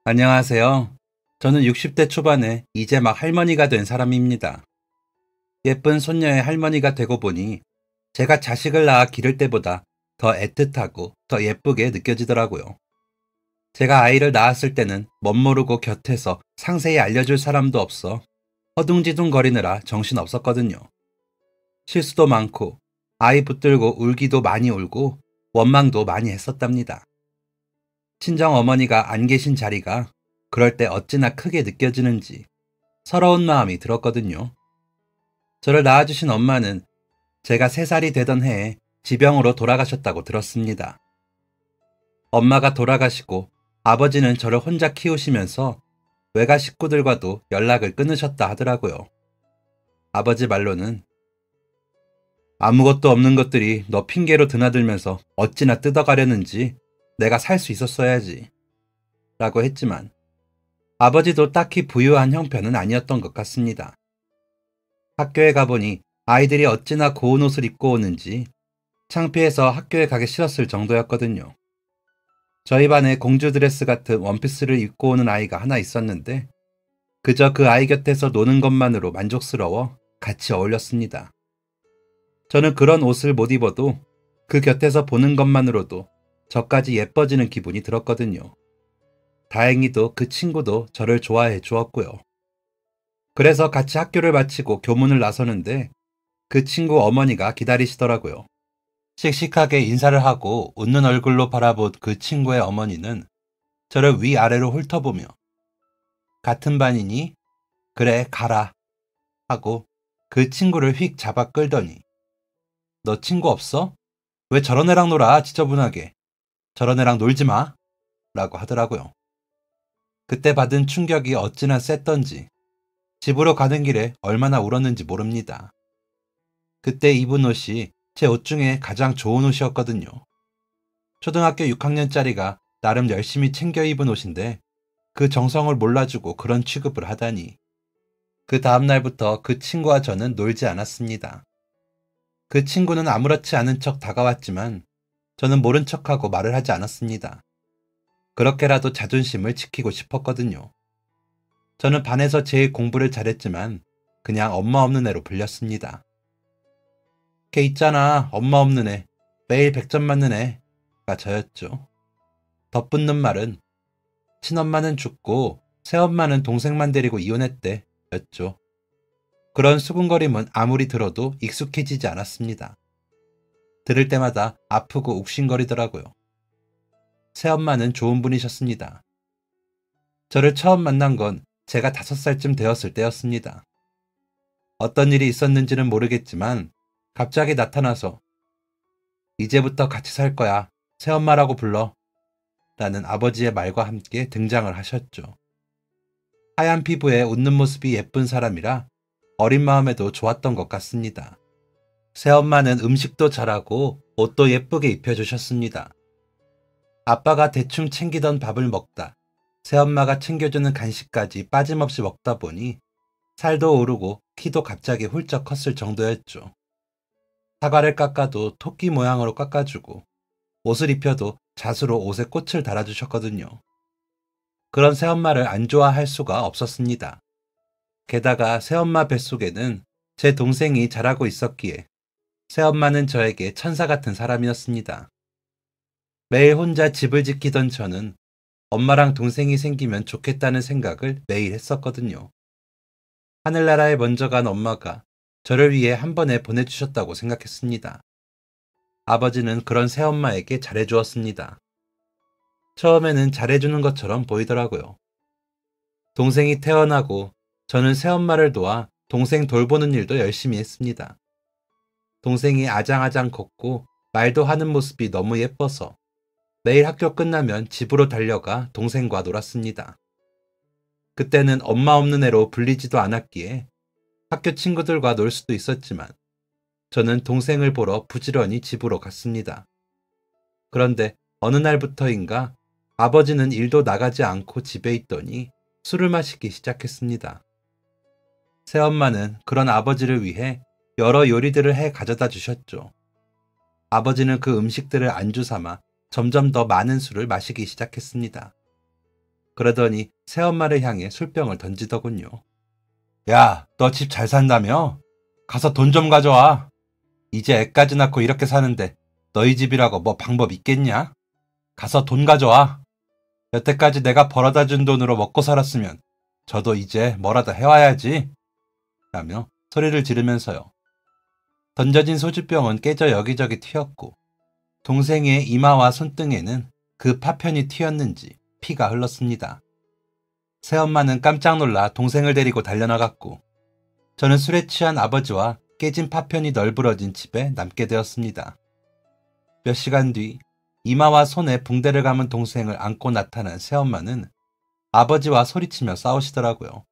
안녕하세요. 저는 60대 초반에 이제 막 할머니가 된 사람입니다. 예쁜 손녀의 할머니가 되고 보니 제가 자식을 낳아 기를 때보다 더 애틋하고 더 예쁘게 느껴지더라고요. 제가 아이를 낳았을 때는 멋모르고 곁에서 상세히 알려줄 사람도 없어 허둥지둥 거리느라 정신 없었거든요. 실수도 많고 아이 붙들고 울기도 많이 울고 원망도 많이 했었답니다. 친정 어머니가 안 계신 자리가 그럴 때 어찌나 크게 느껴지는지 서러운 마음이 들었거든요. 저를 낳아주신 엄마는 제가 3살이 되던 해에 지병으로 돌아가셨다고 들었습니다. 엄마가 돌아가시고 아버지는 저를 혼자 키우시면서 외가 식구들과도 연락을 끊으셨다 하더라고요. 아버지 말로는 아무것도 없는 것들이 너 핑계로 드나들면서 어찌나 뜯어가려는지 내가 살 수 있었어야지 라고 했지만 아버지도 딱히 부유한 형편은 아니었던 것 같습니다. 학교에 가보니 아이들이 어찌나 고운 옷을 입고 오는지 창피해서 학교에 가기 싫었을 정도였거든요. 저희 반에 공주 드레스 같은 원피스를 입고 오는 아이가 하나 있었는데 그저 그 아이 곁에서 노는 것만으로 만족스러워 같이 어울렸습니다. 저는 그런 옷을 못 입어도 그 곁에서 보는 것만으로도 저까지 예뻐지는 기분이 들었거든요. 다행히도 그 친구도 저를 좋아해 주었고요. 그래서 같이 학교를 마치고 교문을 나서는데 그 친구 어머니가 기다리시더라고요. 씩씩하게 인사를 하고 웃는 얼굴로 바라본 그 친구의 어머니는 저를 위아래로 훑어보며 같은 반이니? 그래 가라 하고 그 친구를 휙 잡아 끌더니 너 친구 없어? 왜 저런 애랑 놀아 지저분하게. 저런 애랑 놀지 마 라고 하더라고요. 그때 받은 충격이 어찌나 셌던지 집으로 가는 길에 얼마나 울었는지 모릅니다. 그때 입은 옷이 제 옷 중에 가장 좋은 옷이었거든요. 초등학교 6학년짜리가 나름 열심히 챙겨 입은 옷인데 그 정성을 몰라주고 그런 취급을 하다니. 그 다음날부터 그 친구와 저는 놀지 않았습니다. 그 친구는 아무렇지 않은 척 다가왔지만 저는 모른 척하고 말을 하지 않았습니다. 그렇게라도 자존심을 지키고 싶었거든요. 저는 반에서 제일 공부를 잘했지만 그냥 엄마 없는 애로 불렸습니다. 걔 있잖아, 엄마 없는 애. 매일 100점 맞는 애가 저였죠. 덧붙는 말은 친엄마는 죽고 새엄마는 동생만 데리고 이혼했대 였죠. 그런 수군거림은 아무리 들어도 익숙해지지 않았습니다. 들을 때마다 아프고 욱신거리더라고요. 새엄마는 좋은 분이셨습니다. 저를 처음 만난 건 제가 5살쯤 되었을 때였습니다. 어떤 일이 있었는지는 모르겠지만 갑자기 나타나서 이제부터 같이 살 거야. 새엄마라고 불러. 라는 아버지의 말과 함께 등장을 하셨죠. 하얀 피부에 웃는 모습이 예쁜 사람이라 어린 마음에도 좋았던 것 같습니다. 새엄마는 음식도 잘하고 옷도 예쁘게 입혀주셨습니다. 아빠가 대충 챙기던 밥을 먹다 새엄마가 챙겨주는 간식까지 빠짐없이 먹다 보니 살도 오르고 키도 갑자기 훌쩍 컸을 정도였죠. 사과를 깎아도 토끼 모양으로 깎아주고 옷을 입혀도 잣으로 옷에 꽃을 달아주셨거든요. 그런 새엄마를 안 좋아할 수가 없었습니다. 게다가 새엄마 뱃속에는 제 동생이 자라고 있었기에 새엄마는 저에게 천사 같은 사람이었습니다. 매일 혼자 집을 지키던 저는 엄마랑 동생이 생기면 좋겠다는 생각을 매일 했었거든요. 하늘나라에 먼저 간 엄마가 저를 위해 한 번에 보내주셨다고 생각했습니다. 아버지는 그런 새엄마에게 잘해주었습니다. 처음에는 잘해주는 것처럼 보이더라고요. 동생이 태어나고 저는 새엄마를 도와 동생 돌보는 일도 열심히 했습니다. 동생이 아장아장 걷고 말도 하는 모습이 너무 예뻐서 매일 학교 끝나면 집으로 달려가 동생과 놀았습니다. 그때는 엄마 없는 애로 불리지도 않았기에 학교 친구들과 놀 수도 있었지만 저는 동생을 보러 부지런히 집으로 갔습니다. 그런데 어느 날부터인가 아버지는 일도 나가지 않고 집에 있더니 술을 마시기 시작했습니다. 새엄마는 그런 아버지를 위해 여러 요리들을 해 가져다 주셨죠. 아버지는 그 음식들을 안주 삼아 점점 더 많은 술을 마시기 시작했습니다. 그러더니 새엄마를 향해 술병을 던지더군요. 야, 너 집 잘 산다며? 가서 돈 좀 가져와. 이제 애까지 낳고 이렇게 사는데 너희 집이라고 뭐 방법 있겠냐? 가서 돈 가져와. 여태까지 내가 벌어다 준 돈으로 먹고 살았으면 저도 이제 뭐라도 해와야지. 라며 소리를 지르면서요. 던져진 소주병은 깨져 여기저기 튀었고 동생의 이마와 손등에는 그 파편이 튀었는지 피가 흘렀습니다. 새엄마는 깜짝 놀라 동생을 데리고 달려나갔고 저는 술에 취한 아버지와 깨진 파편이 널브러진 집에 남게 되었습니다. 몇 시간 뒤 이마와 손에 붕대를 감은 동생을 안고 나타난 새엄마는 아버지와 소리치며 싸우시더라고요.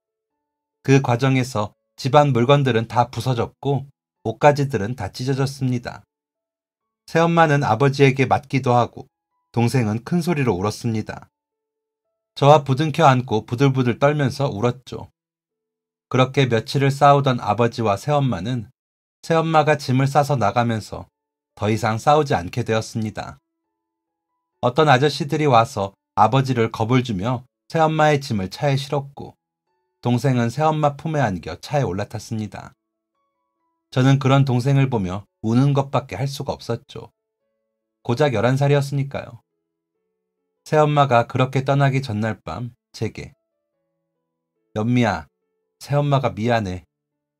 그 과정에서 집안 물건들은 다 부서졌고 옷가지들은 다 찢어졌습니다. 새엄마는 아버지에게 맞기도 하고 동생은 큰 소리로 울었습니다. 저와 부둥켜 안고 부들부들 떨면서 울었죠. 그렇게 며칠을 싸우던 아버지와 새엄마는 새엄마가 짐을 싸서 나가면서 더 이상 싸우지 않게 되었습니다. 어떤 아저씨들이 와서 아버지를 겁을 주며 새엄마의 짐을 차에 실었고 동생은 새엄마 품에 안겨 차에 올라탔습니다. 저는 그런 동생을 보며 우는 것밖에 할 수가 없었죠. 고작 11살이었으니까요. 새엄마가 그렇게 떠나기 전날 밤 제게 연미야, 새엄마가 미안해.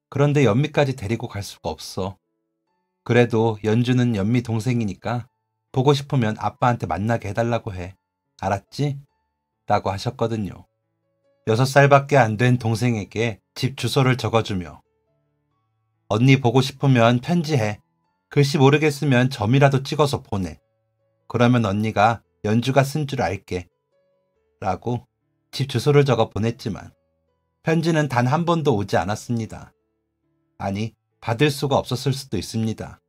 그런데 연미까지 데리고 갈 수가 없어. 그래도 연주는 연미 동생이니까 보고 싶으면 아빠한테 만나게 해달라고 해. 알았지? 라고 하셨거든요. 6살밖에 안 된 동생에게 집 주소를 적어주며 언니 보고 싶으면 편지해. 글씨 모르겠으면 점이라도 찍어서 보내. 그러면 언니가 연주가 쓴 줄 알게. 라고 집 주소를 적어 보냈지만 편지는 단 한 번도 오지 않았습니다. 아니, 받을 수가 없었을 수도 있습니다.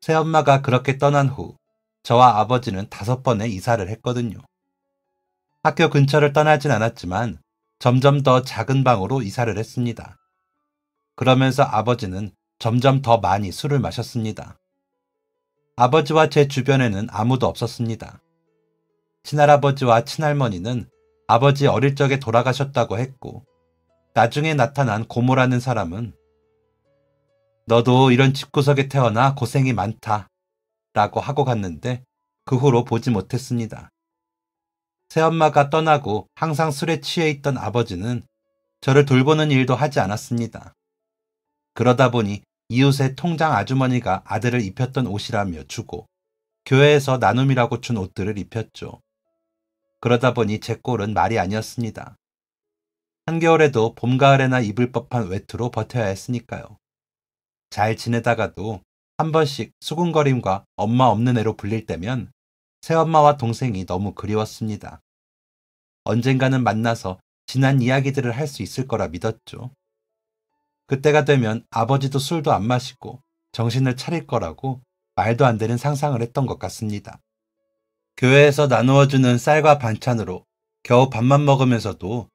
새엄마가 그렇게 떠난 후 저와 아버지는 5번의 이사를 했거든요. 학교 근처를 떠나진 않았지만 점점 더 작은 방으로 이사를 했습니다. 그러면서 아버지는 점점 더 많이 술을 마셨습니다. 아버지와 제 주변에는 아무도 없었습니다. 친할아버지와 친할머니는 아버지 어릴 적에 돌아가셨다고 했고 나중에 나타난 고모라는 사람은 너도 이런 집구석에 태어나 고생이 많다 라고 하고 갔는데 그 후로 보지 못했습니다. 새엄마가 떠나고 항상 술에 취해 있던 아버지는 저를 돌보는 일도 하지 않았습니다. 그러다 보니 이웃의 통장 아주머니가 아들을 입혔던 옷이라며 주고 교회에서 나눔이라고 준 옷들을 입혔죠. 그러다 보니 제 꼴은 말이 아니었습니다. 한겨울에도 봄, 가을에나 입을 법한 외투로 버텨야 했으니까요. 잘 지내다가도 한 번씩 수군거림과 엄마 없는 애로 불릴 때면 새엄마와 동생이 너무 그리웠습니다. 언젠가는 만나서 지난 이야기들을 할 수 있을 거라 믿었죠. 그때가 되면 아버지도 술도 안 마시고 정신을 차릴 거라고 말도 안 되는 상상을 했던 것 같습니다. 교회에서 나누어주는 쌀과 반찬으로 겨우 밥만 먹으면서도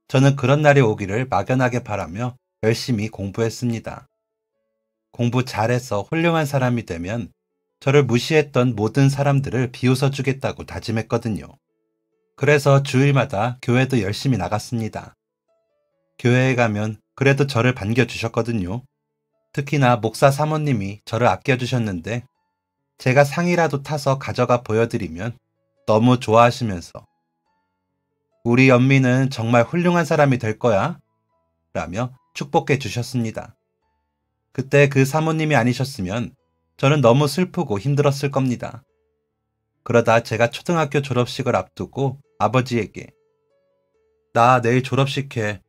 저는 그런 날이 오기를 막연하게 바라며 열심히 공부했습니다. 공부 잘해서 훌륭한 사람이 되면 저를 무시했던 모든 사람들을 비웃어주겠다고 다짐했거든요. 그래서 주일마다 교회도 열심히 나갔습니다. 교회에 가면 그래도 저를 반겨주셨거든요. 특히나 목사 사모님이 저를 아껴주셨는데 제가 상이라도 타서 가져가 보여드리면 너무 좋아하시면서 우리 연미는 정말 훌륭한 사람이 될 거야 라며 축복해 주셨습니다. 그때 그 사모님이 아니셨으면 저는 너무 슬프고 힘들었을 겁니다. 그러다 제가 초등학교 졸업식을 앞두고 아버지에게 나 내일 졸업식 해.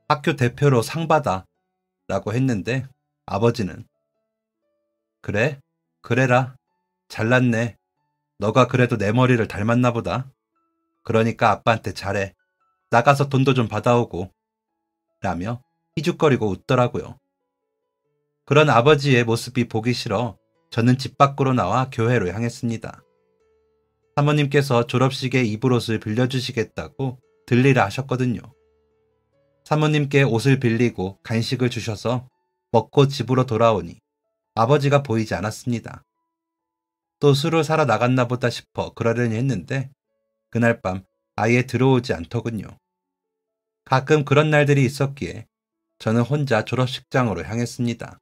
학교 대표로 상 받아. 라고 했는데 아버지는 그래? 그래라. 잘났네. 너가 그래도 내 머리를 닮았나 보다. 그러니까 아빠한테 잘해. 나가서 돈도 좀 받아오고. 라며 희죽거리고 웃더라고요. 그런 아버지의 모습이 보기 싫어 저는 집 밖으로 나와 교회로 향했습니다. 사모님께서 졸업식에 입을 옷을 빌려주시겠다고 들리라 하셨거든요. 사모님께 옷을 빌리고 간식을 주셔서 먹고 집으로 돌아오니 아버지가 보이지 않았습니다. 또 술을 사러 나갔나 보다 싶어 그러려니 했는데 그날 밤 아예 들어오지 않더군요. 가끔 그런 날들이 있었기에 저는 혼자 졸업식장으로 향했습니다.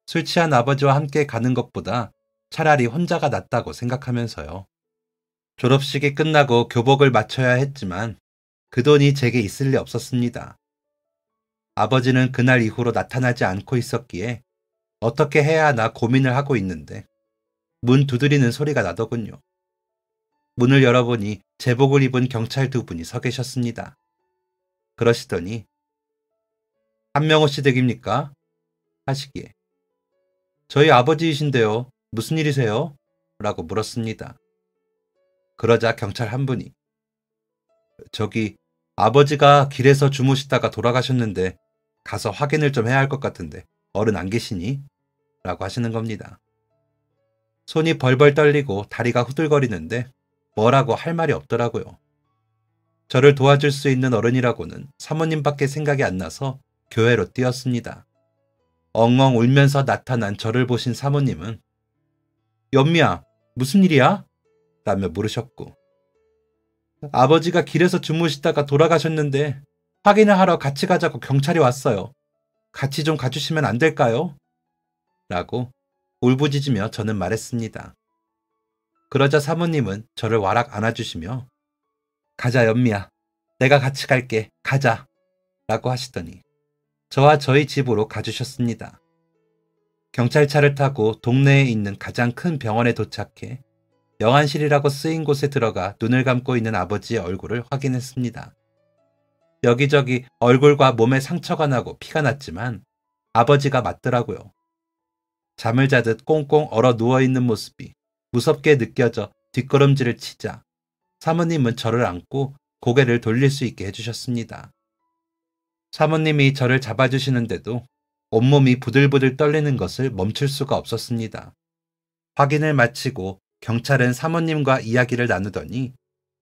술 취한 아버지와 함께 가는 것보다 차라리 혼자가 낫다고 생각하면서요. 졸업식이 끝나고 교복을 맞춰야 했지만 그 돈이 제게 있을 리 없었습니다. 아버지는 그날 이후로 나타나지 않고 있었기에 어떻게 해야 하나 고민을 하고 있는데 문 두드리는 소리가 나더군요. 문을 열어보니 제복을 입은 경찰 두 분이 서 계셨습니다. 그러시더니 한명호 씨 댁입니까? 하시기에 저희 아버지이신데요. 무슨 일이세요? 라고 물었습니다. 그러자 경찰 한 분이 저기 아버지가 길에서 주무시다가 돌아가셨는데 가서 확인을 좀 해야 할 것 같은데 어른 안 계시니? 라고 하시는 겁니다. 손이 벌벌 떨리고 다리가 후들거리는데 뭐라고 할 말이 없더라고요. 저를 도와줄 수 있는 어른이라고는 사모님밖에 생각이 안 나서 교회로 뛰었습니다. 엉엉 울면서 나타난 저를 보신 사모님은 연미야, 무슨 일이야? 라며 물으셨고 아버지가 길에서 주무시다가 돌아가셨는데 확인을 하러 같이 가자고 경찰이 왔어요. 같이 좀 가주시면 안 될까요? 라고 울부짖으며 저는 말했습니다. 그러자 사모님은 저를 와락 안아주시며 가자 연미야, 내가 같이 갈게, 가자 라고 하시더니 저와 저희 집으로 가주셨습니다. 경찰차를 타고 동네에 있는 가장 큰 병원에 도착해 영안실이라고 쓰인 곳에 들어가 눈을 감고 있는 아버지의 얼굴을 확인했습니다. 여기저기 얼굴과 몸에 상처가 나고 피가 났지만 아버지가 맞더라고요. 잠을 자듯 꽁꽁 얼어 누워있는 모습이 무섭게 느껴져 뒷걸음질을 치자 사모님은 저를 안고 고개를 돌릴 수 있게 해주셨습니다. 사모님이 저를 잡아주시는데도 온몸이 부들부들 떨리는 것을 멈출 수가 없었습니다. 확인을 마치고 경찰은 사모님과 이야기를 나누더니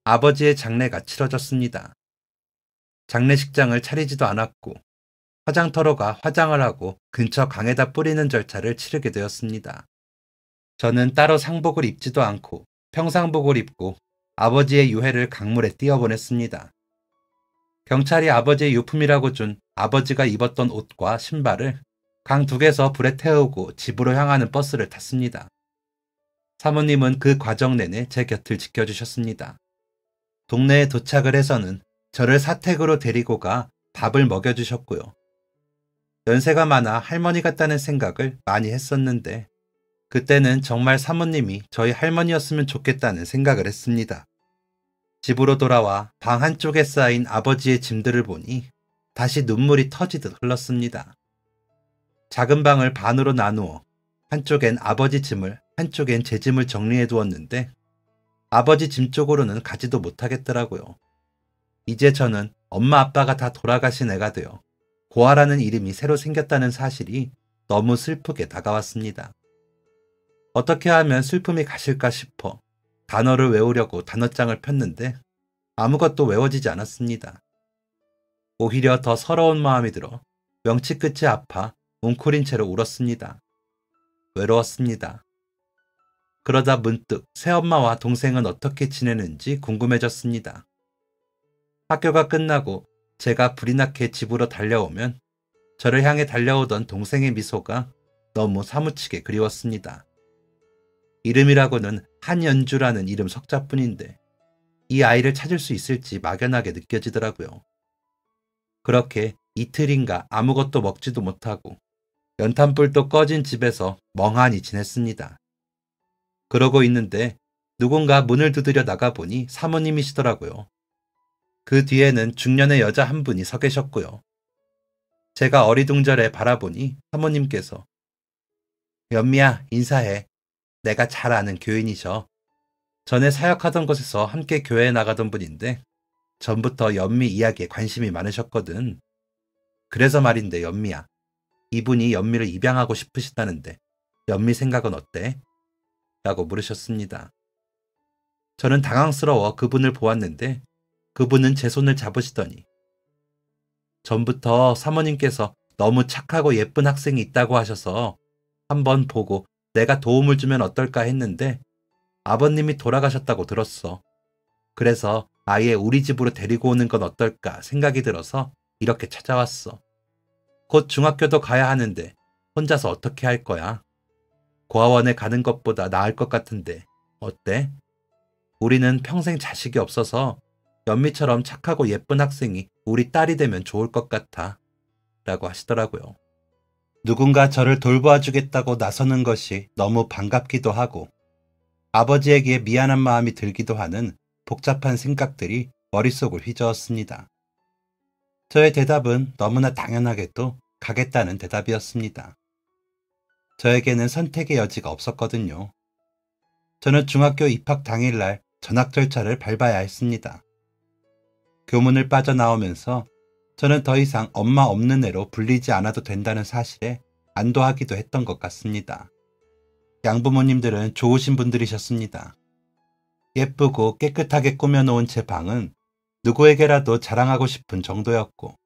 아버지의 장례가 치러졌습니다. 장례식장을 차리지도 않았고 화장터로 가 화장을 하고 근처 강에다 뿌리는 절차를 치르게 되었습니다. 저는 따로 상복을 입지도 않고 평상복을 입고 아버지의 유해를 강물에 띄어보냈습니다. 경찰이 아버지의 유품이라고 준 아버지가 입었던 옷과 신발을 강 둑에서 불에 태우고 집으로 향하는 버스를 탔습니다. 사모님은 그 과정 내내 제 곁을 지켜주셨습니다. 동네에 도착을 해서는 저를 사택으로 데리고 가 밥을 먹여주셨고요. 연세가 많아 할머니 같다는 생각을 많이 했었는데 그때는 정말 사모님이 저희 할머니였으면 좋겠다는 생각을 했습니다. 집으로 돌아와 방 한쪽에 쌓인 아버지의 짐들을 보니 다시 눈물이 터지듯 흘렀습니다. 작은 방을 반으로 나누어 한쪽엔 아버지 짐을 한쪽엔 제 짐을 정리해 두었는데 아버지 짐 쪽으로는 가지도 못하겠더라고요. 이제 저는 엄마 아빠가 다 돌아가신 애가 되어 고아라는 이름이 새로 생겼다는 사실이 너무 슬프게 다가왔습니다. 어떻게 하면 슬픔이 가실까 싶어 단어를 외우려고 단어장을 폈는데 아무것도 외워지지 않았습니다. 오히려 더 서러운 마음이 들어 명치 끝이 아파 웅크린 채로 울었습니다. 외로웠습니다. 그러다 문득 새엄마와 동생은 어떻게 지내는지 궁금해졌습니다. 학교가 끝나고 제가 불이 나게 집으로 달려오면 저를 향해 달려오던 동생의 미소가 너무 사무치게 그리웠습니다. 이름이라고는 한연주라는 이름 석자뿐인데 이 아이를 찾을 수 있을지 막연하게 느껴지더라고요. 그렇게 이틀인가 아무것도 먹지도 못하고 연탄불도 꺼진 집에서 멍하니 지냈습니다. 그러고 있는데 누군가 문을 두드려 나가보니 사모님이시더라고요. 그 뒤에는 중년의 여자 한 분이 서 계셨고요. 제가 어리둥절해 바라보니 사모님께서 연미야, 인사해. 내가 잘 아는 교인이셔. 전에 사역하던 곳에서 함께 교회에 나가던 분인데 전부터 연미 이야기에 관심이 많으셨거든. 그래서 말인데 연미야, 이분이 연미를 입양하고 싶으시다는데 연미 생각은 어때? 라고 물으셨습니다. 저는 당황스러워 그분을 보았는데 그분은 제 손을 잡으시더니 전부터 사모님께서 너무 착하고 예쁜 학생이 있다고 하셔서 한번 보고 내가 도움을 주면 어떨까 했는데 아버님이 돌아가셨다고 들었어. 그래서 아예 우리 집으로 데리고 오는 건 어떨까 생각이 들어서 이렇게 찾아왔어. 곧 중학교도 가야 하는데 혼자서 어떻게 할 거야? 고아원에 가는 것보다 나을 것 같은데 어때? 우리는 평생 자식이 없어서 연미처럼 착하고 예쁜 학생이 우리 딸이 되면 좋을 것 같아. 라고 하시더라고요. 누군가 저를 돌보아주겠다고 나서는 것이 너무 반갑기도 하고 아버지에게 미안한 마음이 들기도 하는 복잡한 생각들이 머릿속을 휘저었습니다. 저의 대답은 너무나 당연하게도 가겠다는 대답이었습니다. 저에게는 선택의 여지가 없었거든요. 저는 중학교 입학 당일날 전학 절차를 밟아야 했습니다. 교문을 빠져나오면서 저는 더 이상 엄마 없는 애로 불리지 않아도 된다는 사실에 안도하기도 했던 것 같습니다. 양부모님들은 좋으신 분들이셨습니다. 예쁘고 깨끗하게 꾸며놓은 제 방은 누구에게라도 자랑하고 싶은 정도였고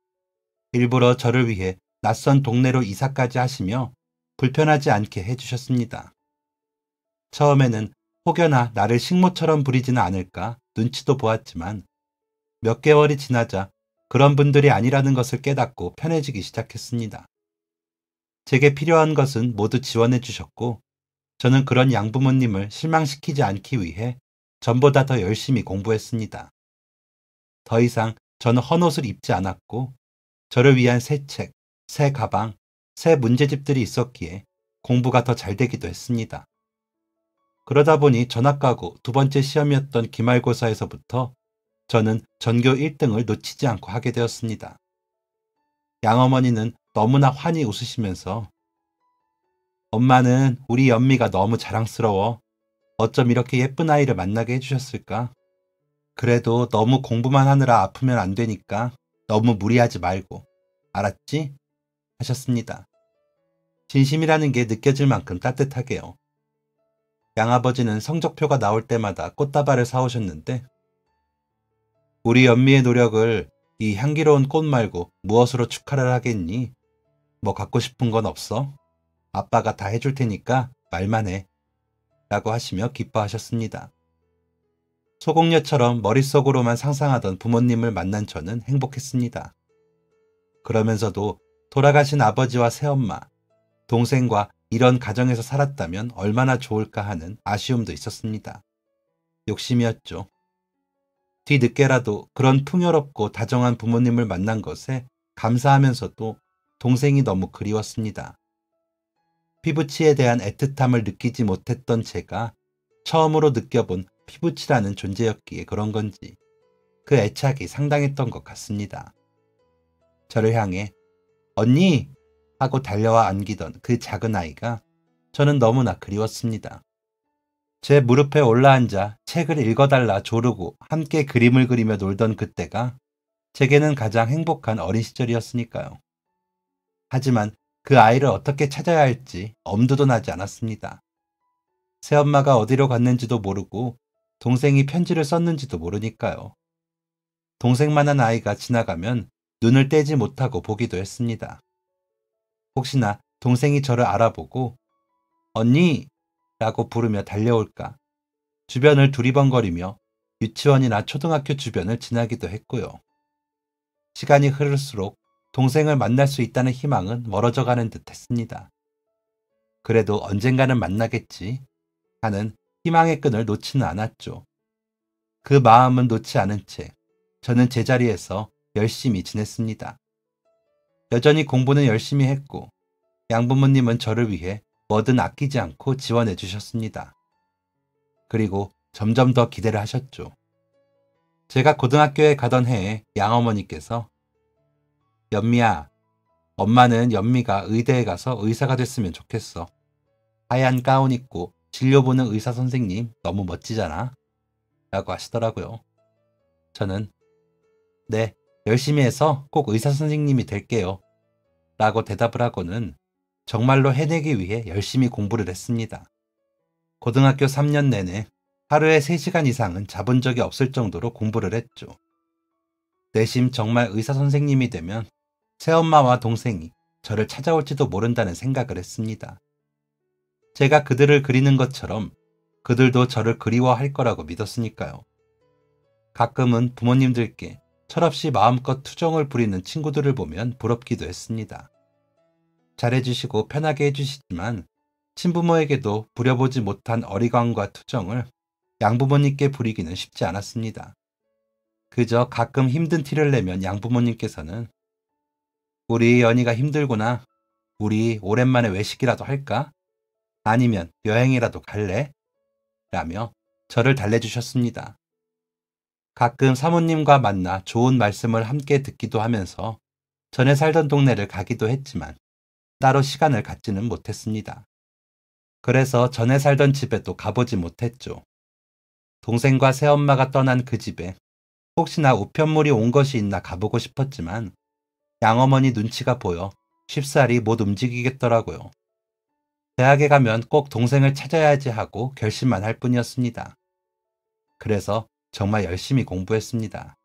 일부러 저를 위해 낯선 동네로 이사까지 하시며 불편하지 않게 해주셨습니다. 처음에는 혹여나 나를 식모처럼 부리지는 않을까 눈치도 보았지만 몇 개월이 지나자 그런 분들이 아니라는 것을 깨닫고 편해지기 시작했습니다. 제게 필요한 것은 모두 지원해 주셨고 저는 그런 양부모님을 실망시키지 않기 위해 전보다 더 열심히 공부했습니다. 더 이상 저는 헌옷을 입지 않았고 저를 위한 새 책, 새 가방, 새 문제집들이 있었기에 공부가 더 잘 되기도 했습니다. 그러다 보니 전학 가고 두 번째 시험이었던 기말고사에서부터 저는 전교 1등을 놓치지 않고 하게 되었습니다. 양어머니는 너무나 환히 웃으시면서 엄마는 우리 연미가 너무 자랑스러워. 어쩜 이렇게 예쁜 아이를 만나게 해주셨을까? 그래도 너무 공부만 하느라 아프면 안 되니까 너무 무리하지 말고. 알았지? 하셨습니다. 진심이라는 게 느껴질 만큼 따뜻하게요. 양아버지는 성적표가 나올 때마다 꽃다발을 사오셨는데 우리 연미의 노력을 이 향기로운 꽃 말고 무엇으로 축하를 하겠니? 뭐 갖고 싶은 건 없어? 아빠가 다 해줄 테니까 말만 해. 라고 하시며 기뻐하셨습니다. 소공녀처럼 머릿속으로만 상상하던 부모님을 만난 저는 행복했습니다. 그러면서도 돌아가신 아버지와 새엄마, 동생과 이런 가정에서 살았다면 얼마나 좋을까 하는 아쉬움도 있었습니다. 욕심이었죠. 뒤늦게라도 그런 풍요롭고 다정한 부모님을 만난 것에 감사하면서도 동생이 너무 그리웠습니다. 피부치에 대한 애틋함을 느끼지 못했던 제가 처음으로 느껴본 피부치라는 존재였기에 그런 건지 그 애착이 상당했던 것 같습니다. 저를 향해 언니! 하고 달려와 안기던 그 작은 아이가 저는 너무나 그리웠습니다. 제 무릎에 올라앉아 책을 읽어달라 조르고 함께 그림을 그리며 놀던 그때가 제게는 가장 행복한 어린 시절이었으니까요. 하지만 그 아이를 어떻게 찾아야 할지 엄두도 나지 않았습니다. 새엄마가 어디로 갔는지도 모르고 동생이 편지를 썼는지도 모르니까요. 동생만한 아이가 지나가면 눈을 떼지 못하고 보기도 했습니다. 혹시나 동생이 저를 알아보고 언니! 라고 부르며 달려올까 주변을 두리번거리며 유치원이나 초등학교 주변을 지나기도 했고요. 시간이 흐를수록 동생을 만날 수 있다는 희망은 멀어져 가는 듯 했습니다. 그래도 언젠가는 만나겠지 하는 희망의 끈을 놓지는 않았죠. 그 마음은 놓지 않은 채 저는 제자리에서 열심히 지냈습니다. 여전히 공부는 열심히 했고 양부모님은 저를 위해 뭐든 아끼지 않고 지원해 주셨습니다. 그리고 점점 더 기대를 하셨죠. 제가 고등학교에 가던 해에 양어머니께서 연미야, 엄마는 연미가 의대에 가서 의사가 됐으면 좋겠어. 하얀 가운 입고 진료 보는 의사 선생님 너무 멋지잖아. 라고 하시더라고요. 저는 네, 열심히 해서 꼭 의사 선생님이 될게요. 라고 대답을 하고는 정말로 해내기 위해 열심히 공부를 했습니다. 고등학교 3년 내내 하루에 3시간 이상은 자본 적이 없을 정도로 공부를 했죠. 내심 정말 의사 선생님이 되면 새엄마와 동생이 저를 찾아올지도 모른다는 생각을 했습니다. 제가 그들을 그리는 것처럼 그들도 저를 그리워할 거라고 믿었으니까요. 가끔은 부모님들께 철없이 마음껏 투정을 부리는 친구들을 보면 부럽기도 했습니다. 잘해주시고 편하게 해주시지만 친부모에게도 부려보지 못한 어리광과 투정을 양부모님께 부리기는 쉽지 않았습니다. 그저 가끔 힘든 티를 내면 양부모님께서는 우리 연희가 힘들구나. 우리 오랜만에 외식이라도 할까? 아니면 여행이라도 갈래? 라며 저를 달래주셨습니다. 가끔 사모님과 만나 좋은 말씀을 함께 듣기도 하면서 전에 살던 동네를 가기도 했지만 따로 시간을 갖지는 못했습니다. 그래서 전에 살던 집에도 가보지 못했죠. 동생과 새엄마가 떠난 그 집에 혹시나 우편물이 온 것이 있나 가보고 싶었지만 양어머니 눈치가 보여 쉽사리 못 움직이겠더라고요. 대학에 가면 꼭 동생을 찾아야지 하고 결심만 할 뿐이었습니다. 그래서 정말 열심히 공부했습니다.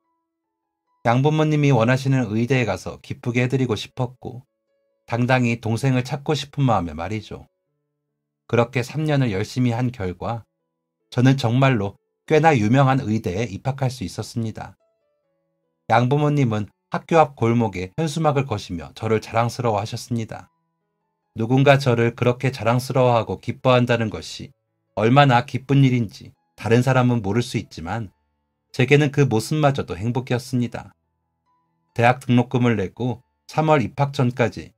양부모님이 원하시는 의대에 가서 기쁘게 해드리고 싶었고 당당히 동생을 찾고 싶은 마음에 말이죠. 그렇게 3년을 열심히 한 결과 저는 정말로 꽤나 유명한 의대에 입학할 수 있었습니다. 양부모님은 학교 앞 골목에 현수막을 거시며 저를 자랑스러워 하셨습니다. 누군가 저를 그렇게 자랑스러워하고 기뻐한다는 것이 얼마나 기쁜 일인지 다른 사람은 모를 수 있지만 제게는 그 모습마저도 행복이었습니다. 대학 등록금을 내고 3월 입학 전까지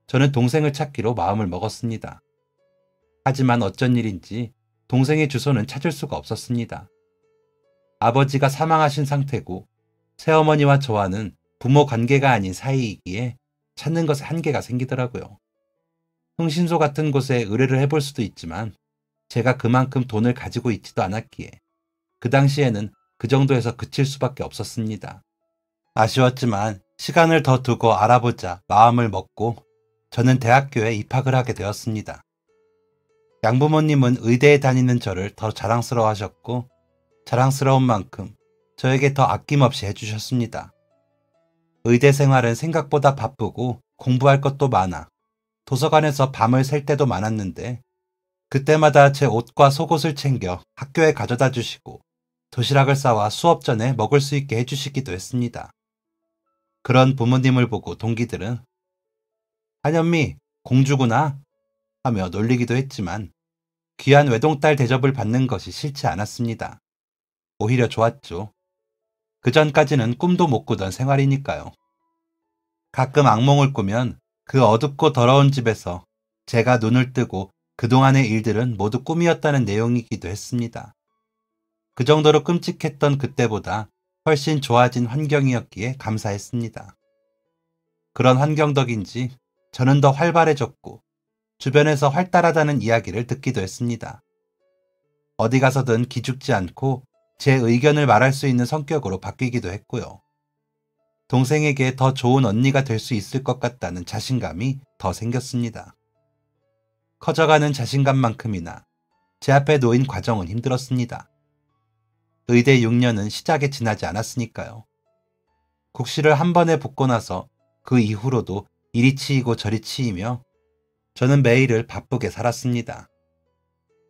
저는 동생을 찾기로 마음을 먹었습니다. 하지만 어쩐 일인지 동생의 주소는 찾을 수가 없었습니다. 아버지가 사망하신 상태고 새어머니와 저와는 부모 관계가 아닌 사이이기에 찾는 것에 한계가 생기더라고요. 흥신소 같은 곳에 의뢰를 해볼 수도 있지만 제가 그만큼 돈을 가지고 있지도 않았기에 그 당시에는 그 정도에서 그칠 수밖에 없었습니다. 아쉬웠지만 시간을 더 두고 알아보자 마음을 먹고 저는 대학교에 입학을 하게 되었습니다. 양부모님은 의대에 다니는 저를 더 자랑스러워 하셨고 자랑스러운 만큼 저에게 더 아낌없이 해주셨습니다. 의대 생활은 생각보다 바쁘고 공부할 것도 많아 도서관에서 밤을 샐 때도 많았는데 그때마다 제 옷과 속옷을 챙겨 학교에 가져다 주시고 도시락을 싸와 수업 전에 먹을 수 있게 해주시기도 했습니다. 그런 부모님을 보고 동기들은 한현미 공주구나 하며 놀리기도 했지만 귀한 외동딸 대접을 받는 것이 싫지 않았습니다. 오히려 좋았죠. 그전까지는 꿈도 못 꾸던 생활이니까요. 가끔 악몽을 꾸면 그 어둡고 더러운 집에서 제가 눈을 뜨고 그동안의 일들은 모두 꿈이었다는 내용이기도 했습니다. 그 정도로 끔찍했던 그때보다 훨씬 좋아진 환경이었기에 감사했습니다. 그런 환경 덕인지 저는 더 활발해졌고 주변에서 활달하다는 이야기를 듣기도 했습니다. 어디 가서든 기죽지 않고 제 의견을 말할 수 있는 성격으로 바뀌기도 했고요. 동생에게 더 좋은 언니가 될 수 있을 것 같다는 자신감이 더 생겼습니다. 커져가는 자신감만큼이나 제 앞에 놓인 과정은 힘들었습니다. 의대 6년은 시작에 지나지 않았으니까요. 국시를 한 번에 붙고 나서 그 이후로도 이리 치이고 저리 치이며 저는 매일을 바쁘게 살았습니다.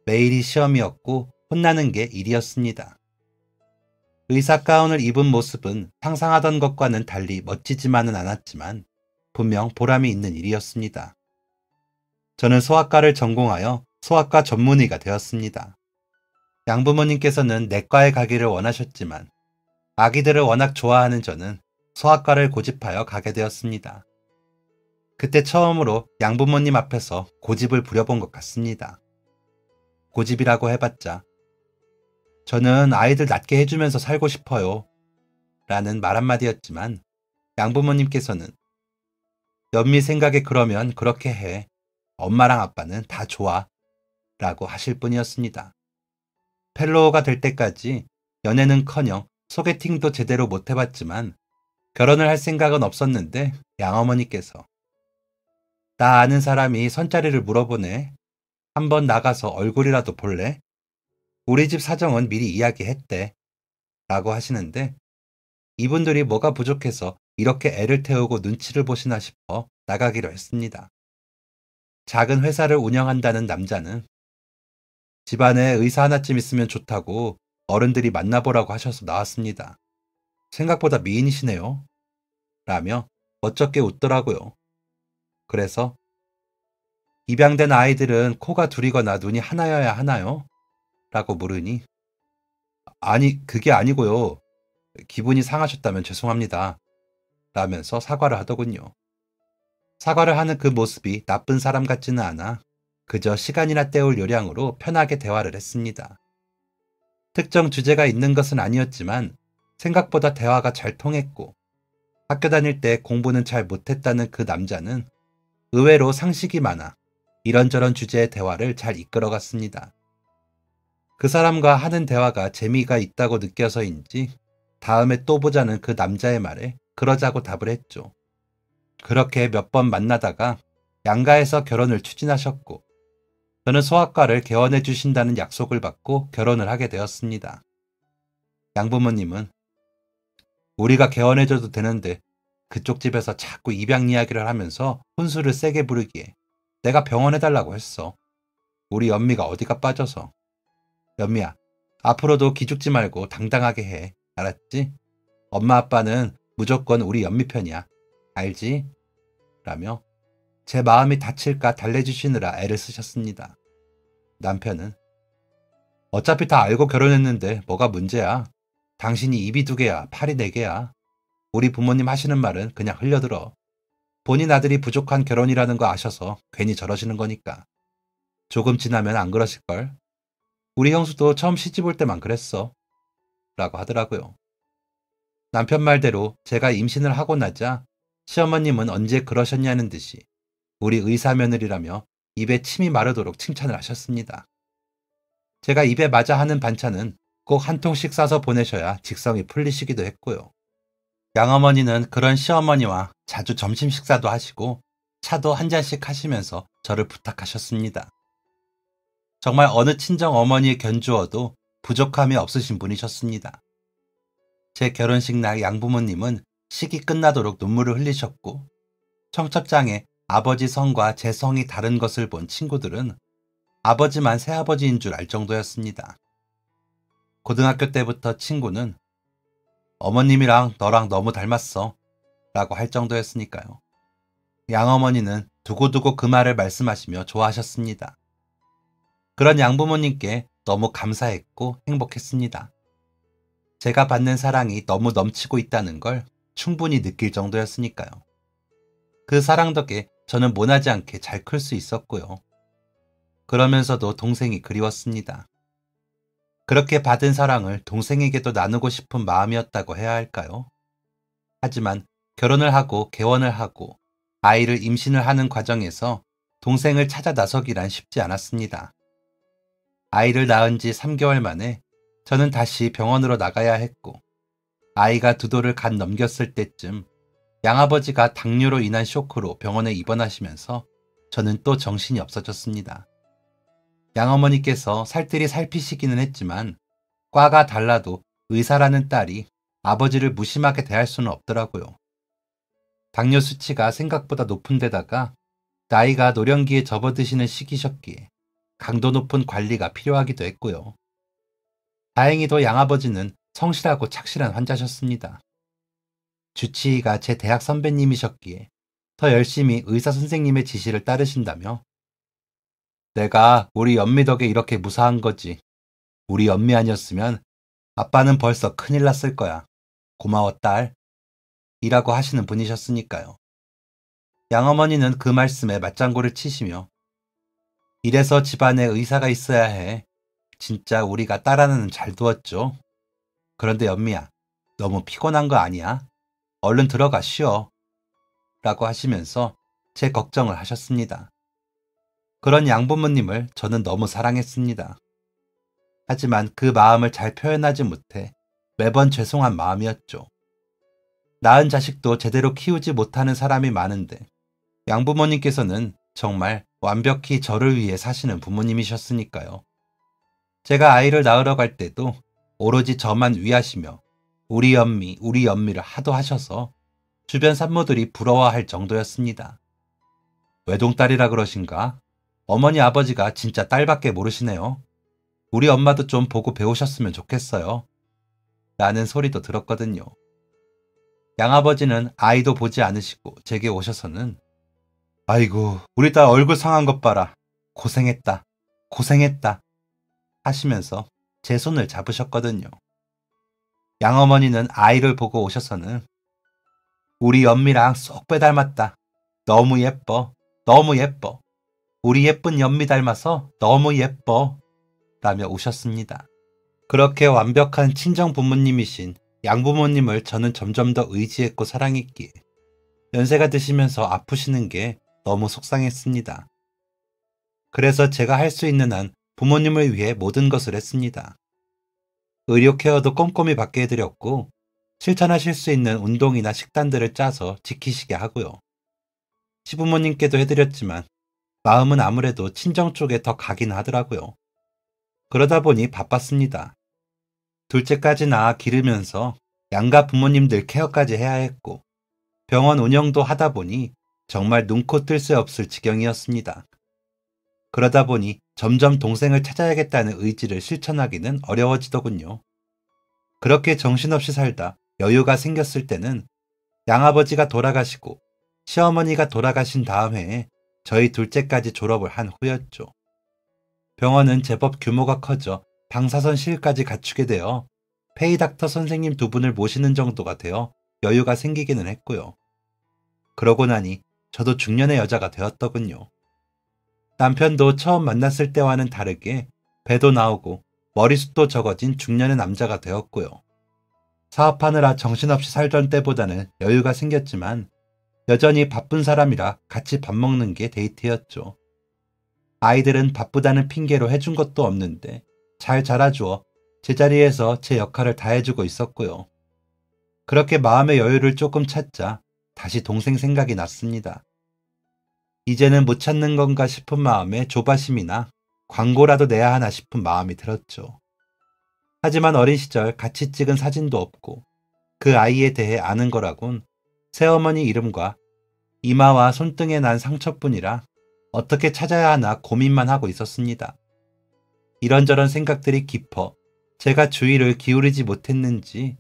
매일이 시험이었고 혼나는 게 일이었습니다. 의사 가운을 입은 모습은 상상하던 것과는 달리 멋지지만은 않았지만 분명 보람이 있는 일이었습니다. 저는 소아과를 전공하여 소아과 전문의가 되었습니다. 양부모님께서는 내과에 가기를 원하셨지만 아기들을 워낙 좋아하는 저는 소아과를 고집하여 가게 되었습니다. 그때 처음으로 양부모님 앞에서 고집을 부려본 것 같습니다. 고집이라고 해봤자 저는 아이들 낫게 해주면서 살고 싶어요 라는 말 한마디였지만 양부모님께서는 연미 생각에 그러면 그렇게 해. 엄마랑 아빠는 다 좋아 라고 하실 뿐이었습니다. 펠로우가 될 때까지 연애는커녕 소개팅도 제대로 못 해봤지만 결혼을 할 생각은 없었는데 양어머니께서 나 아는 사람이 선자리를 물어보네. 한번 나가서 얼굴이라도 볼래? 우리 집 사정은 미리 이야기했대 라고 하시는데 이분들이 뭐가 부족해서 이렇게 애를 태우고 눈치를 보시나 싶어 나가기로 했습니다. 작은 회사를 운영한다는 남자는 집안에 의사 하나쯤 있으면 좋다고 어른들이 만나보라고 하셔서 나왔습니다. 생각보다 미인이시네요. 라며 어쩌게 웃더라고요. 그래서 입양된 아이들은 코가 둘이거나 눈이 하나여야 하나요? 라고 물으니 아니 그게 아니고요. 기분이 상하셨다면 죄송합니다. 라면서 사과를 하더군요. 사과를 하는 그 모습이 나쁜 사람 같지는 않아 그저 시간이나 때울 요량으로 편하게 대화를 했습니다. 특정 주제가 있는 것은 아니었지만 생각보다 대화가 잘 통했고 학교 다닐 때 공부는 잘 못했다는 그 남자는 의외로 상식이 많아 이런저런 주제의 대화를 잘 이끌어갔습니다. 그 사람과 하는 대화가 재미가 있다고 느껴서인지 다음에 또 보자는 그 남자의 말에 그러자고 답을 했죠. 그렇게 몇 번 만나다가 양가에서 결혼을 추진하셨고 저는 소아과를 개원해 주신다는 약속을 받고 결혼을 하게 되었습니다. 양부모님은 우리가 개원해줘도 되는데 그쪽 집에서 자꾸 입양 이야기를 하면서 혼수를 세게 부르기에 내가 병원해달라고 했어. 우리 연미가 어디가 빠져서. 연미야, 앞으로도 기죽지 말고 당당하게 해. 알았지? 엄마 아빠는 무조건 우리 연미 편이야. 알지? 라며 제 마음이 다칠까 달래주시느라 애를 쓰셨습니다. 남편은 어차피 다 알고 결혼했는데 뭐가 문제야. 당신이 입이 2개야, 팔이 4개야. 우리 부모님 하시는 말은 그냥 흘려들어. 본인 아들이 부족한 결혼이라는 거 아셔서 괜히 저러시는 거니까. 조금 지나면 안 그러실걸. 우리 형수도 처음 시집 올 때만 그랬어. 라고 하더라고요. 남편 말대로 제가 임신을 하고 나자 시어머님은 언제 그러셨냐는 듯이 우리 의사 며느리라며 입에 침이 마르도록 칭찬을 하셨습니다. 제가 입에 맞아 하는 반찬은 꼭 한 통씩 싸서 보내셔야 직성이 풀리시기도 했고요. 양어머니는 그런 시어머니와 자주 점심 식사도 하시고 차도 한 잔씩 하시면서 저를 부탁하셨습니다. 정말 어느 친정 어머니에 견주어도 부족함이 없으신 분이셨습니다. 제 결혼식 날 양부모님은 식이 끝나도록 눈물을 흘리셨고 청첩장에 아버지 성과 제 성이 다른 것을 본 친구들은 아버지만 새아버지인 줄 알 정도였습니다. 고등학교 때부터 친구는 어머님이랑 너랑 너무 닮았어 라고 할 정도였으니까요. 양어머니는 두고두고 그 말을 말씀하시며 좋아하셨습니다. 그런 양부모님께 너무 감사했고 행복했습니다. 제가 받는 사랑이 너무 넘치고 있다는 걸 충분히 느낄 정도였으니까요. 그 사랑 덕에 저는 모나지 않게 잘 클 수 있었고요. 그러면서도 동생이 그리웠습니다. 그렇게 받은 사랑을 동생에게도 나누고 싶은 마음이었다고 해야 할까요? 하지만 결혼을 하고 개원을 하고 아이를 임신을 하는 과정에서 동생을 찾아 나서기란 쉽지 않았습니다. 아이를 낳은 지 3개월 만에 저는 다시 병원으로 나가야 했고 아이가 2돌을 갓 넘겼을 때쯤 양아버지가 당뇨로 인한 쇼크로 병원에 입원하시면서 저는 또 정신이 없어졌습니다. 양어머니께서 살뜰히 살피시기는 했지만 과가 달라도 의사라는 딸이 아버지를 무심하게 대할 수는 없더라고요. 당뇨 수치가 생각보다 높은 데다가 나이가 노령기에 접어드시는 시기셨기에 강도 높은 관리가 필요하기도 했고요. 다행히도 양아버지는 성실하고 착실한 환자셨습니다. 주치의가 제 대학 선배님이셨기에 더 열심히 의사 선생님의 지시를 따르신다며 내가 우리 연미 덕에 이렇게 무사한 거지. 우리 연미 아니었으면 아빠는 벌써 큰일 났을 거야. 고마워 딸. 이라고 하시는 분이셨으니까요. 양어머니는 그 말씀에 맞장구를 치시며 이래서 집안에 의사가 있어야 해. 진짜 우리가 딸 하나는 잘 두었죠. 그런데 연미야, 너무 피곤한 거 아니야? 얼른 들어가 쉬어. 라고 하시면서 제 걱정을 하셨습니다. 그런 양부모님을 저는 너무 사랑했습니다. 하지만 그 마음을 잘 표현하지 못해 매번 죄송한 마음이었죠. 낳은 자식도 제대로 키우지 못하는 사람이 많은데 양부모님께서는 정말 완벽히 저를 위해 사시는 부모님이셨으니까요. 제가 아이를 낳으러 갈 때도 오로지 저만 위하시며 우리 연미를 하도 하셔서 주변 산모들이 부러워할 정도였습니다. 외동딸이라 그러신가? 어머니 아버지가 진짜 딸밖에 모르시네요. 우리 엄마도 좀 보고 배우셨으면 좋겠어요. 라는 소리도 들었거든요. 양아버지는 아이도 보지 않으시고 제게 오셔서는 아이고, 우리 딸 얼굴 상한 것 봐라. 고생했다. 고생했다. 하시면서 제 손을 잡으셨거든요. 양어머니는 아이를 보고 오셔서는 우리 연미랑 쏙 빼닮았다. 너무 예뻐. 너무 예뻐. 우리 예쁜 연미 닮아서 너무 예뻐. 라며 우셨습니다. 그렇게 완벽한 친정 부모님이신 양부모님을 저는 점점 더 의지했고 사랑했기에 연세가 드시면서 아프시는 게 너무 속상했습니다. 그래서 제가 할 수 있는 한 부모님을 위해 모든 것을 했습니다. 의료 케어도 꼼꼼히 받게 해드렸고 실천하실 수 있는 운동이나 식단들을 짜서 지키시게 하고요. 시부모님께도 해드렸지만 마음은 아무래도 친정 쪽에 더 가긴 하더라고요. 그러다 보니 바빴습니다. 둘째까지 낳아 기르면서 양가 부모님들 케어까지 해야 했고 병원 운영도 하다 보니 정말 눈코 뜰 새 없을 지경이었습니다. 그러다 보니 점점 동생을 찾아야겠다는 의지를 실천하기는 어려워지더군요. 그렇게 정신없이 살다 여유가 생겼을 때는 양아버지가 돌아가시고 시어머니가 돌아가신 다음 해에 저희 둘째까지 졸업을 한 후였죠. 병원은 제법 규모가 커져 방사선실까지 갖추게 되어 페이닥터 선생님 2분을 모시는 정도가 되어 여유가 생기기는 했고요. 그러고 나니 저도 중년의 여자가 되었더군요. 남편도 처음 만났을 때와는 다르게 배도 나오고 머리숱도 적어진 중년의 남자가 되었고요. 사업하느라 정신없이 살던 때보다는 여유가 생겼지만 여전히 바쁜 사람이라 같이 밥 먹는 게 데이트였죠. 아이들은 바쁘다는 핑계로 해준 것도 없는데 잘 자라주어 제자리에서 제 역할을 다 해주고 있었고요. 그렇게 마음의 여유를 조금 찾자 다시 동생 생각이 났습니다. 이제는 못 찾는 건가 싶은 마음에 조바심이나 광고라도 내야 하나 싶은 마음이 들었죠. 하지만 어린 시절 같이 찍은 사진도 없고 그 아이에 대해 아는 거라곤 새어머니 이름과 이마와 손등에 난 상처뿐이라 어떻게 찾아야 하나 고민만 하고 있었습니다. 이런저런 생각들이 깊어 제가 주의를 기울이지 못했는지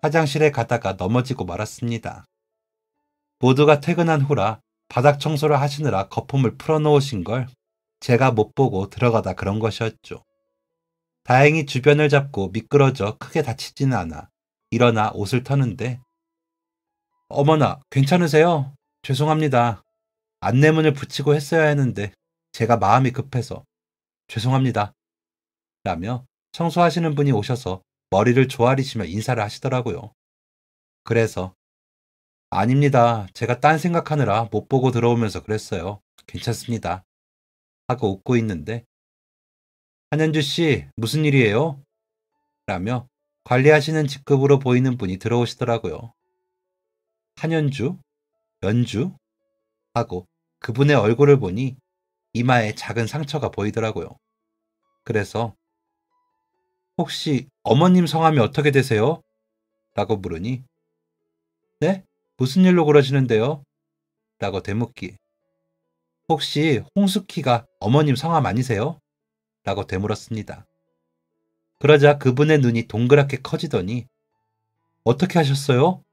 화장실에 가다가 넘어지고 말았습니다. 모두가 퇴근한 후라 바닥 청소를 하시느라 거품을 풀어놓으신 걸 제가 못 보고 들어가다 그런 것이었죠. 다행히 주변을 잡고 미끄러져 크게 다치지는 않아 일어나 옷을 터는데 어머나 괜찮으세요? 죄송합니다. 안내문을 붙이고 했어야 했는데 제가 마음이 급해서 죄송합니다. 라며 청소하시는 분이 오셔서 머리를 조아리시며 인사를 하시더라고요. 그래서 아닙니다. 제가 딴 생각하느라 못 보고 들어오면서 그랬어요. 괜찮습니다. 하고 웃고 있는데 한현주 씨 무슨 일이에요? 라며 관리하시는 직급으로 보이는 분이 들어오시더라고요. 한현주? 연주? 하고 그분의 얼굴을 보니 이마에 작은 상처가 보이더라고요. 그래서 혹시 어머님 성함이 어떻게 되세요? 라고 물으니 네? 무슨 일로 그러시는데요? 라고 되묻기에 혹시 홍숙희가 어머님 성함 아니세요? 라고 되물었습니다. 그러자 그분의 눈이 동그랗게 커지더니 어떻게 하셨어요?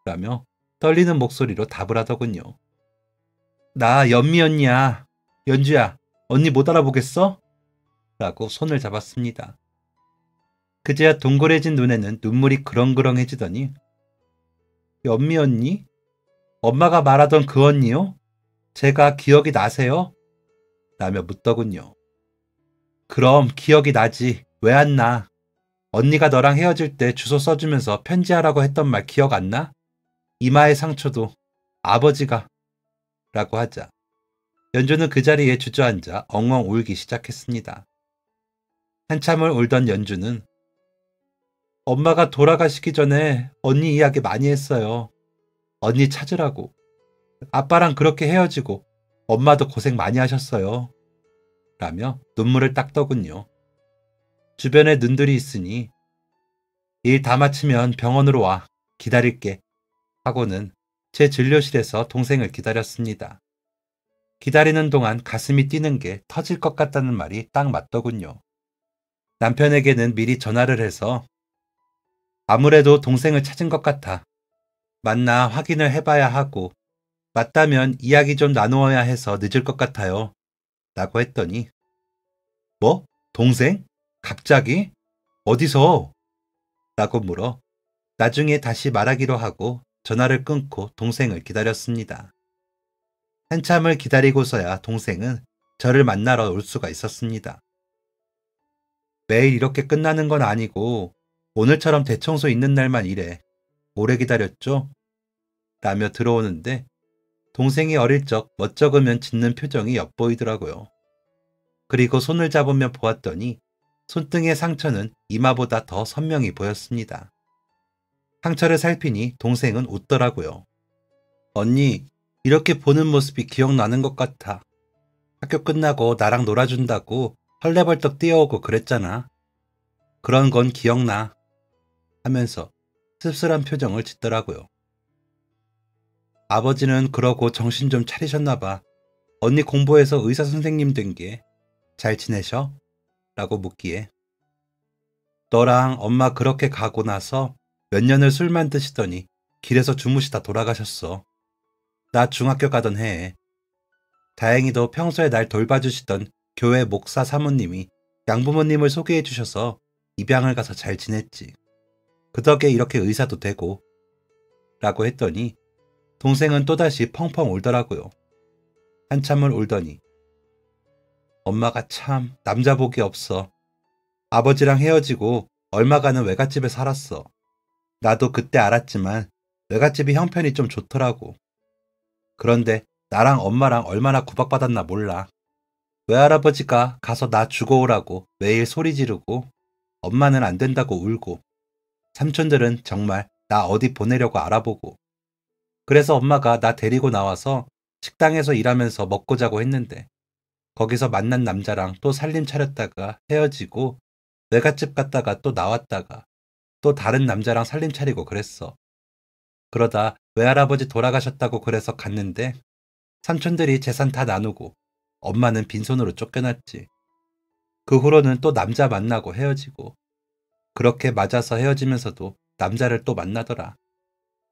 라며 떨리는 목소리로 답을 하더군요. 나 연미 언니야. 연주야, 언니 못 알아보겠어? 라고 손을 잡았습니다. 그제야 동그래진 눈에는 눈물이 그렁그렁해지더니 연미 언니? 엄마가 말하던 그 언니요? 제가 기억이 나세요? 라며 묻더군요. 그럼 기억이 나지. 왜 안 나? 언니가 너랑 헤어질 때 주소 써주면서 편지하라고 했던 말 기억 안 나? 이마의 상처도 아버지가 라고 하자 연주는 그 자리에 주저앉아 엉엉 울기 시작했습니다. 한참을 울던 연주는 엄마가 돌아가시기 전에 언니 이야기 많이 했어요. 언니 찾으라고. 아빠랑 그렇게 헤어지고 엄마도 고생 많이 하셨어요. 라며 눈물을 닦더군요. 주변에 눈들이 있으니 일 다 마치면 병원으로 와. 기다릴게. 하고는 제 진료실에서 동생을 기다렸습니다. 기다리는 동안 가슴이 뛰는 게 터질 것 같다는 말이 딱 맞더군요. 남편에게는 미리 전화를 해서 아무래도 동생을 찾은 것 같아. 맞나 확인을 해봐야 하고 맞다면 이야기 좀 나누어야 해서 늦을 것 같아요. 라고 했더니 뭐? 동생? 갑자기? 어디서? 라고 물어 나중에 다시 말하기로 하고 전화를 끊고 동생을 기다렸습니다. 한참을 기다리고서야 동생은 저를 만나러 올 수가 있었습니다. 매일 이렇게 끝나는 건 아니고 오늘처럼 대청소 있는 날만 이래. 오래 기다렸죠? 라며 들어오는데 동생이 어릴 적 멋쩍으면 짖는 표정이 엿보이더라고요. 그리고 손을 잡으며 보았더니 손등의 상처는 이마보다 더 선명히 보였습니다. 상처를 살피니 동생은 웃더라고요. 언니, 이렇게 보는 모습이 기억나는 것 같아. 학교 끝나고 나랑 놀아준다고 헐레벌떡 뛰어오고 그랬잖아. 그런 건 기억나. 하면서 씁쓸한 표정을 짓더라고요. 아버지는 그러고 정신 좀 차리셨나 봐. 언니 공부해서 의사 선생님 된 게 잘 지내셔? 라고 묻기에 너랑 엄마 그렇게 가고 나서 몇 년을 술만 드시더니 길에서 주무시다 돌아가셨어. 나 중학교 가던 해에. 다행히도 평소에 날 돌봐주시던 교회 목사 사모님이 양부모님을 소개해 주셔서 입양을 가서 잘 지냈지. 그 덕에 이렇게 의사도 되고 라고 했더니 동생은 또다시 펑펑 울더라고요. 한참을 울더니 엄마가 참 남자 복이 없어. 아버지랑 헤어지고 얼마간은 외갓집에 살았어. 나도 그때 알았지만 외갓집이 형편이 좀 좋더라고. 그런데 나랑 엄마랑 얼마나 구박받았나 몰라. 외할아버지가 가서 나 주고 오라고 매일 소리 지르고 엄마는 안 된다고 울고 삼촌들은 정말 나 어디 보내려고 알아보고 그래서 엄마가 나 데리고 나와서 식당에서 일하면서 먹고 자고 했는데 거기서 만난 남자랑 또 살림 차렸다가 헤어지고 외갓집 갔다가 또 나왔다가 또 다른 남자랑 살림 차리고 그랬어. 그러다 외할아버지 돌아가셨다고 그래서 갔는데 삼촌들이 재산 다 나누고 엄마는 빈손으로 쫓겨났지. 그 후로는 또 남자 만나고 헤어지고 그렇게 맞아서 헤어지면서도 남자를 또 만나더라.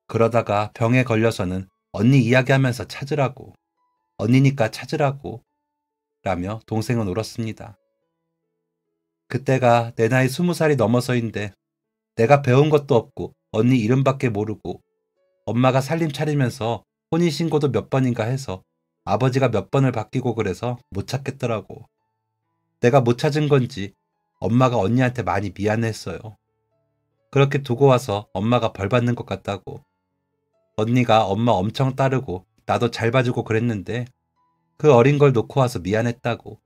그러다가 병에 걸려서는 언니 이야기하면서 찾으라고 언니니까 찾으라고 라며 동생은 울었습니다. 그때가 내 나이 20살이 넘어서인데 내가 배운 것도 없고 언니 이름밖에 모르고 엄마가 살림 차리면서 혼인신고도 몇 번인가 해서 아버지가 몇 번을 바뀌고 그래서 못 찾겠더라고. 내가 못 찾은 건지 엄마가 언니한테 많이 미안했어요. 그렇게 두고 와서 엄마가 벌 받는 것 같다고. 언니가 엄마 엄청 따르고 나도 잘 봐주고 그랬는데 그 어린 걸 놓고 와서 미안했다고.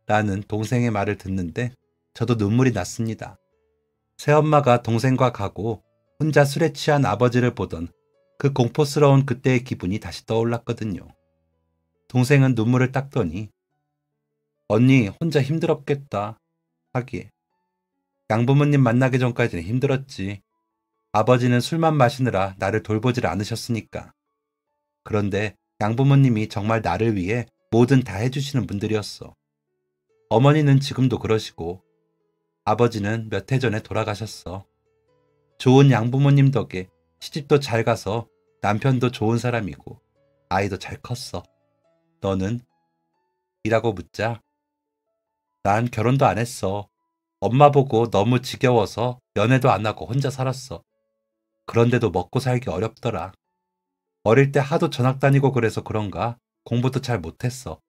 라는 동생의 말을 듣는데 저도 눈물이 났습니다. 새엄마가 동생과 가고 혼자 술에 취한 아버지를 보던 그 공포스러운 그때의 기분이 다시 떠올랐거든요. 동생은 눈물을 닦더니 언니 혼자 힘들었겠다 하기에 양부모님 만나기 전까지는 힘들었지. 아버지는 술만 마시느라 나를 돌보질 않으셨으니까. 그런데 양부모님이 정말 나를 위해 뭐든 다 해주시는 분들이었어. 어머니는 지금도 그러시고 아버지는 몇 해 전에 돌아가셨어. 좋은 양부모님 덕에 시집도 잘 가서 남편도 좋은 사람이고 아이도 잘 컸어. 너는? 이라고 묻자 난 결혼도 안 했어. 엄마 보고 너무 지겨워서 연애도 안 하고 혼자 살았어. 그런데도 먹고 살기 어렵더라. 어릴 때 하도 전학 다니고 그래서 그런가 공부도 잘 못했어.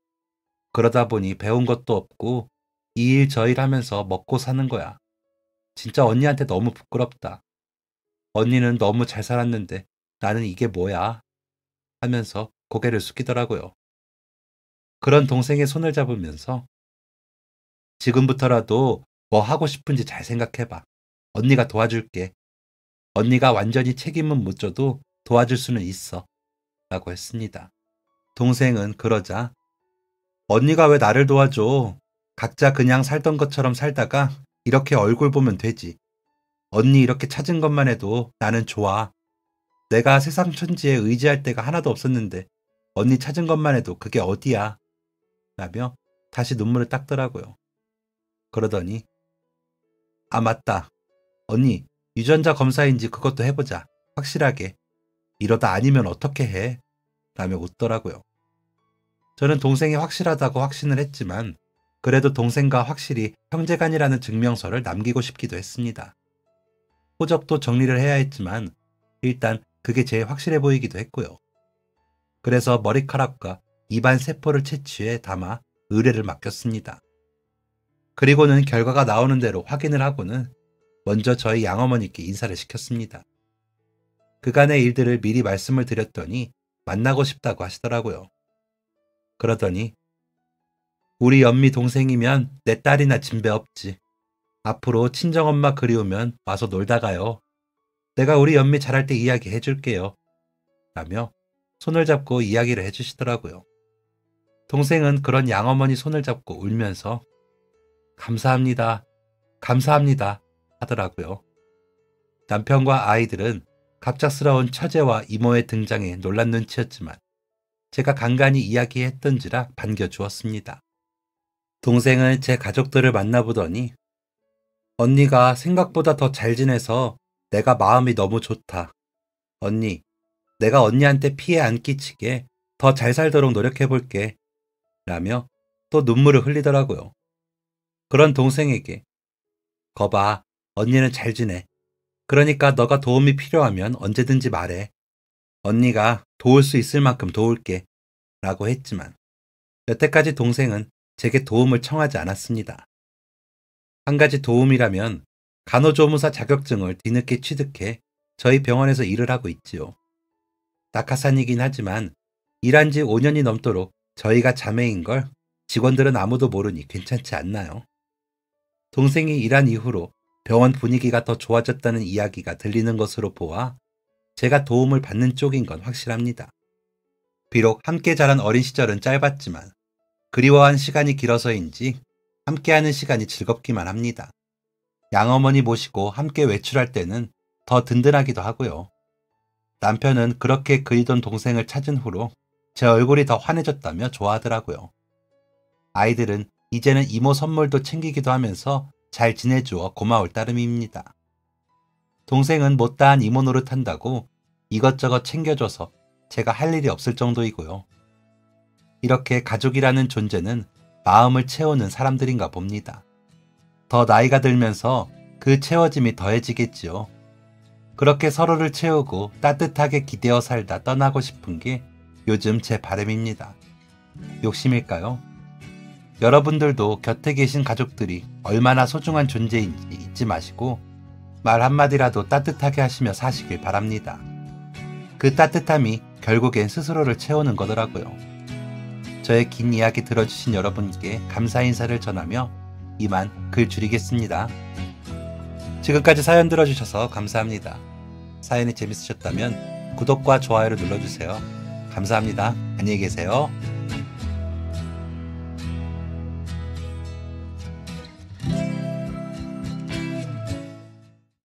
그러다 보니 배운 것도 없고 이 일 저 일 하면서 먹고 사는 거야. 진짜 언니한테 너무 부끄럽다. 언니는 너무 잘 살았는데 나는 이게 뭐야? 하면서 고개를 숙이더라고요. 그런 동생의 손을 잡으면서 지금부터라도 뭐 하고 싶은지 잘 생각해봐. 언니가 도와줄게. 언니가 완전히 책임은 못 져도 도와줄 수는 있어. 라고 했습니다. 동생은 그러자 언니가 왜 나를 도와줘? 각자 그냥 살던 것처럼 살다가 이렇게 얼굴 보면 되지. 언니 이렇게 찾은 것만 해도 나는 좋아. 내가 세상 천지에 의지할 데가 하나도 없었는데 언니 찾은 것만 해도 그게 어디야? 라며 다시 눈물을 닦더라고요. 그러더니 아, 맞다. 언니, 유전자 검사인지 그것도 해보자. 확실하게. 이러다 아니면 어떻게 해? 라며 웃더라고요. 저는 동생이 확실하다고 확신을 했지만 그래도 동생과 확실히 형제간이라는 증명서를 남기고 싶기도 했습니다. 호적도 정리를 해야 했지만 일단 그게 제일 확실해 보이기도 했고요. 그래서 머리카락과 입안 세포를 채취해 담아 의뢰를 맡겼습니다. 그리고는 결과가 나오는 대로 확인을 하고는 먼저 저희 양어머니께 인사를 시켰습니다. 그간의 일들을 미리 말씀을 드렸더니 만나고 싶다고 하시더라고요. 그러더니 우리 연미 동생이면 내 딸이나 진배 없지. 앞으로 친정엄마 그리우면 와서 놀다 가요. 내가 우리 연미 잘할 때 이야기 해줄게요. 라며 손을 잡고 이야기를 해주시더라고요. 동생은 그런 양어머니 손을 잡고 울면서 감사합니다. 감사합니다. 하더라고요. 남편과 아이들은 갑작스러운 처제와 이모의 등장에 놀란 눈치였지만 제가 간간히 이야기했던지라 반겨주었습니다. 동생은 제 가족들을 만나보더니 언니가 생각보다 더 잘 지내서 내가 마음이 너무 좋다. 언니, 내가 언니한테 피해 안 끼치게 더 잘 살도록 노력해볼게. 라며 또 눈물을 흘리더라고요. 그런 동생에게 거봐, 언니는 잘 지내. 그러니까 너가 도움이 필요하면 언제든지 말해. 언니가 도울 수 있을 만큼 도울게. 라고 했지만 여태까지 동생은 제게 도움을 청하지 않았습니다. 한 가지 도움이라면 간호조무사 자격증을 뒤늦게 취득해 저희 병원에서 일을 하고 있지요. 낙하산이긴 하지만 일한 지 5년이 넘도록 저희가 자매인 걸 직원들은 아무도 모르니 괜찮지 않나요? 동생이 일한 이후로 병원 분위기가 더 좋아졌다는 이야기가 들리는 것으로 보아 제가 도움을 받는 쪽인 건 확실합니다. 비록 함께 자란 어린 시절은 짧았지만 그리워한 시간이 길어서인지 함께하는 시간이 즐겁기만 합니다. 양어머니 모시고 함께 외출할 때는 더 든든하기도 하고요. 남편은 그렇게 그리던 동생을 찾은 후로 제 얼굴이 더 환해졌다며 좋아하더라고요. 아이들은 이제는 이모 선물도 챙기기도 하면서 잘 지내주어 고마울 따름입니다. 동생은 못다한 이모 노릇한다고 이것저것 챙겨줘서 제가 할 일이 없을 정도이고요. 이렇게 가족이라는 존재는 마음을 채우는 사람들인가 봅니다. 더 나이가 들면서 그 채워짐이 더해지겠지요. 그렇게 서로를 채우고 따뜻하게 기대어 살다 떠나고 싶은 게 요즘 제 바람입니다. 욕심일까요? 여러분들도 곁에 계신 가족들이 얼마나 소중한 존재인지 잊지 마시고 말 한마디라도 따뜻하게 하시며 사시길 바랍니다. 그 따뜻함이 결국엔 스스로를 채우는 거더라고요. 저의 긴 이야기 들어주신 여러분께 감사 인사를 전하며 이만 글 줄이겠습니다. 지금까지 사연 들어주셔서 감사합니다. 사연이 재밌으셨다면 구독과 좋아요를 눌러주세요. 감사합니다. 안녕히 계세요.